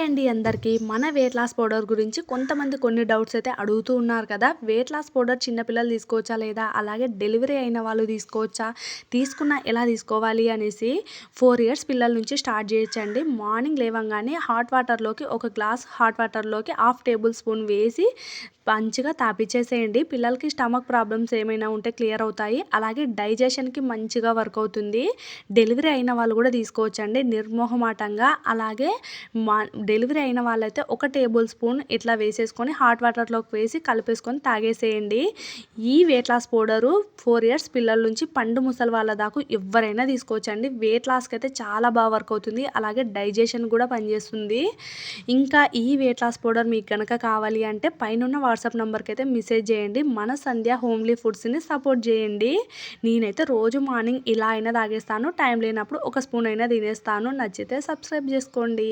అండి అందరికీ. మన వెయిట్ లాస్ పౌడర్ గురించి కొంతమంది కొన్ని డౌట్స్ అయితే అడుగుతూ ఉన్నారు కదా! వెయిట్ లాస్ పౌడర్ చిన్న పిల్లలు తీసుకోవచ్చా లేదా? అలాగే డెలివరీ అయిన వాళ్ళు తీసుకోవచ్చా? తీసుకున్నా ఎలా తీసుకోవాలి అనేసి 4 ఇయర్స్ పిల్లల నుంచి స్టార్ట్ చేయొచ్చండి. మార్నింగ్ లేవంగానే హాట్ వాటర్‌లోకి ఒక గ్లాస్ హాట్ వాటర్‌లోకి హాఫ్ టేబుల్ స్పూన్ వేసి మంచిగా తాపిచ్చేసేయండి. పిల్లలకి స్టమక్ ప్రాబ్లమ్స్ ఏమైనా ఉంటే క్లియర్ అవుతాయి. అలాగే డైజెషన్‌కి మంచిగా వర్క్ అవుతుంది. డెలివరీ అయిన వాళ్ళు కూడా తీసుకోవచ్చండి నిర్మోహమాటంగా. అలాగే మా డెలివరీ అయిన వాళ్ళైతే ఒక టేబుల్ స్పూన్ ఇట్లా వేసేసుకొని హాట్ వాటర్‌లోకి వేసి కలిపేసుకొని తాగేసేయండి. ఈ వెయిట్ లాస్ పౌడరు 4 ఇయర్స్ పిల్లల నుంచి పండు ముసలి వాళ్ళ దాకా ఎవ్వరైనా తీసుకోవచ్చండి. వెయిట్ లాస్‌కి అయితే చాలా బాగా వర్క్ అవుతుంది. అలాగే డైజెషన్ కూడా పనిచేస్తుంది. ఇంకా ఈ వెయిట్ లాస్ పౌడర్ మీకు గనక కావాలి అంటే పైనున్న వాట్సాప్ నంబర్‌కి అయితే మెసేజ్ చేయండి. మన సంధ్య హోమ్లీ ఫుడ్స్‌ని సపోర్ట్ చేయండి. నేనైతే రోజు మార్నింగ్ ఇలా అయినా తాగేస్తాను. టైం లేనప్పుడు ఒక స్పూన్ అయినా తినేస్తాను. నచ్చితే సబ్స్క్రైబ్ చేసుకోండి.